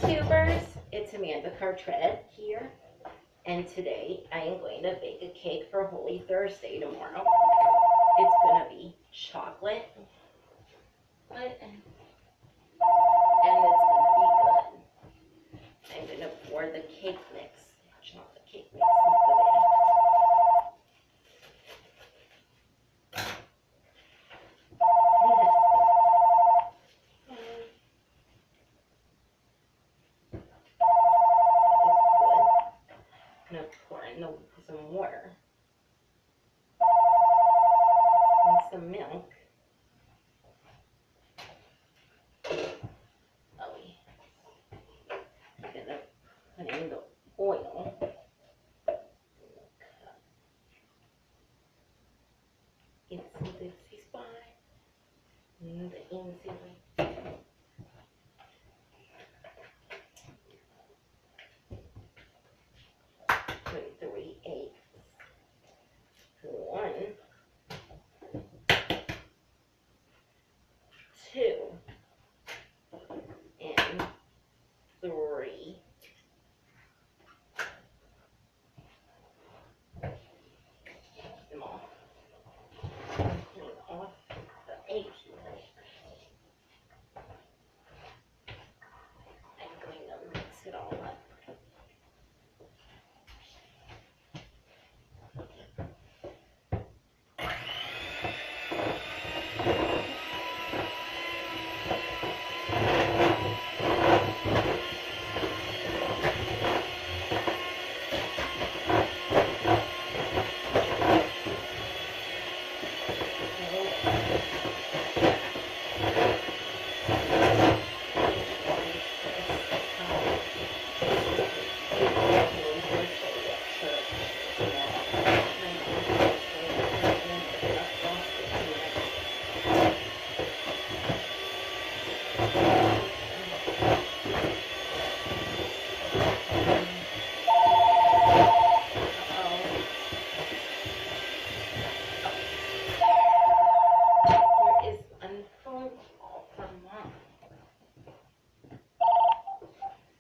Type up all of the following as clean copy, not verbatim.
YouTubers, it's Amanda Cartret here, and today I am going to bake a cake for Holy Thursday tomorrow. It's going to be chocolate, and it's going to be good. I'm going to pour the cake mix, chocolate cake mix into the bag. I'm going to pour in some water and some milk. Oh, I'm going to put in the oil. Itsy bitsy spot. And the inside. 3/8. 1, 2, and 3. Them all. Clean off the eggs. I'm going to mix it all up.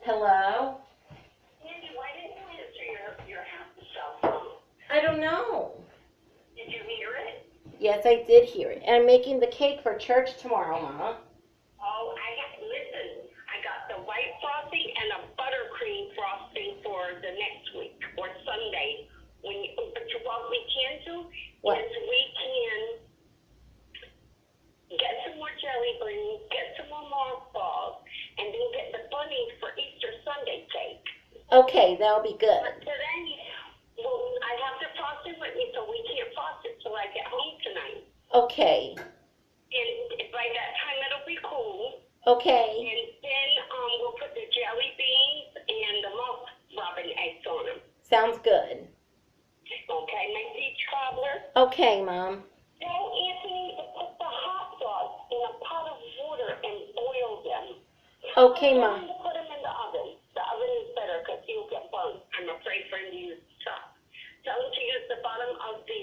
Hello? Andy, why didn't you answer your cell phone? I don't know. Did you hear it? Yes, I did hear it. And I'm making the cake for church tomorrow, Mama. Oh, listen, I got the white frosting and a buttercream frosting for the next week or Sunday. What we can do is we can get some more jelly beans, get some more mothballs, and then get the bunnies for Easter Sunday cake. Okay, that'll be good. But today, I have the frosting with me, so we can't frost it till I get home tonight. Okay. And by that time, it'll be cool. Okay. And then we'll put the jelly beans and the mock robin eggs on them. Sounds good. Okay, my peach cobbler. Okay, Mom. Tell Anthony to put the hot dogs in a pot of water and boil them. Okay, Tell Mom. him to put them in the oven. The oven is better because he'll get burned. I'm afraid for him to use the top. Tell him to use the bottom of the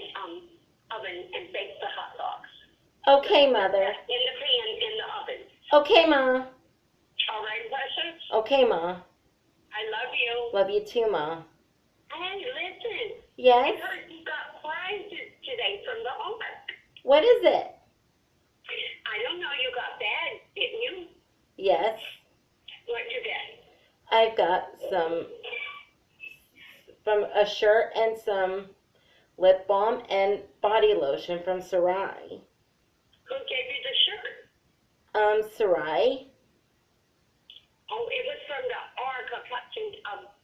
oven and bake the hot dogs. Okay, Mother. In the pan in the oven. Okay, Ma. All right, precious? Okay, Ma. I love you. Love you too, Ma. Hey, listen. Yes? I heard you got prizes today from the Ark. What is it? I don't know. You got bags, didn't you? Yes. What'd you get? I've got from a shirt and some lip balm and body lotion from Sarai. Who gave you the shirt? Sarai. Oh, it was from the Ark of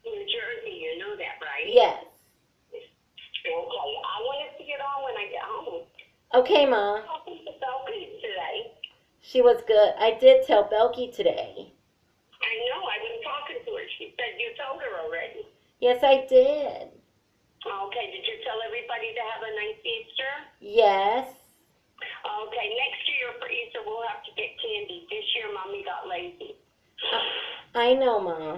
New Jersey. You know that, right? Yes. Okay. I want to see it on when I get home. Okay, Ma. I think the Belkis today. She was good. I did tell Belky today. I know. I was talking to her. She said you told her already. Yes, I did. Okay. Did you tell everybody to have a nice Easter? Yes. Okay. Next year for Easter, we'll have to get candy. This year, Mommy got lazy. I know, Ma.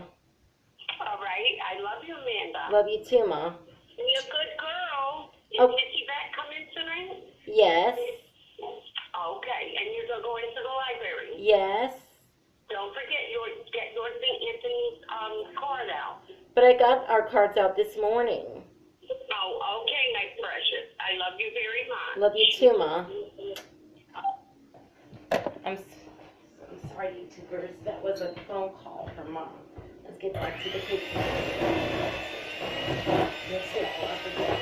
All right. I love you, Amanda. Love you too, Ma. You're a good girl. Is Missy back coming tonight? Yes. Okay. And you're going to go into the library? Yes. Don't forget, get your St. Anthony card out? But I got our cards out this morning. Oh, okay, my precious. I love you very much. Love you too, Ma. I'm sorry, YouTubers. That was a phone call from Mom. Let's get back to the cake. Mix it all up again.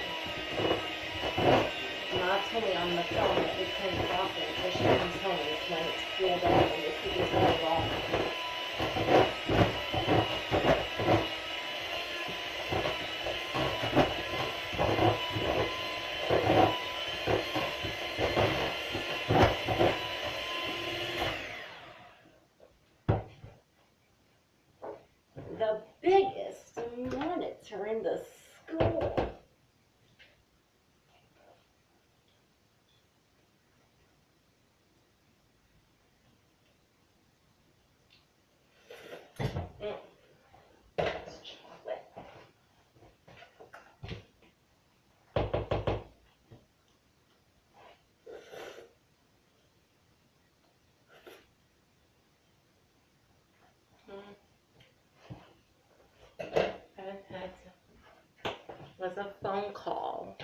Ma told me on the phone that we couldn't drop it until she comes home when it's cooled down and the cookies are raw. The biggest monitor in the school. It's chocolate. Was a phone call.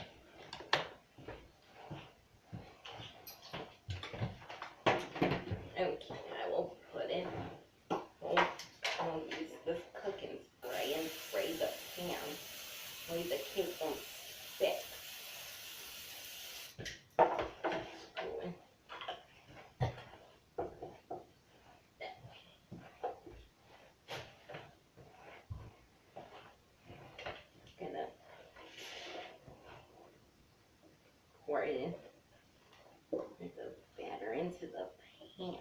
Okay, I will put in. I'll use this cooking spray and spray the pan. Way the cake won't stick. Gonna pour it in with the batter into the pan.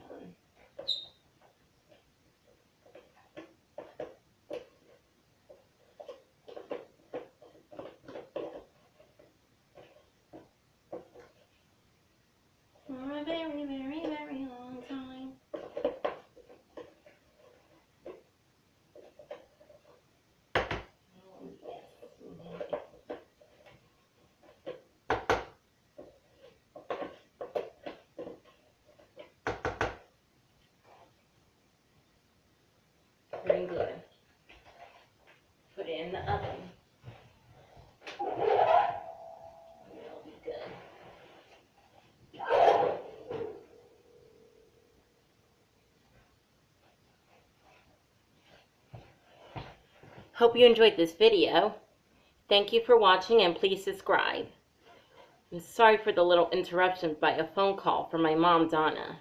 For a very, very, very long time. Oh, yes. Very good. Put it in the oven. It'll be good. Hope you enjoyed this video. Thank you for watching and please subscribe. I'm sorry for the little interruption by a phone call from my mom, Donna.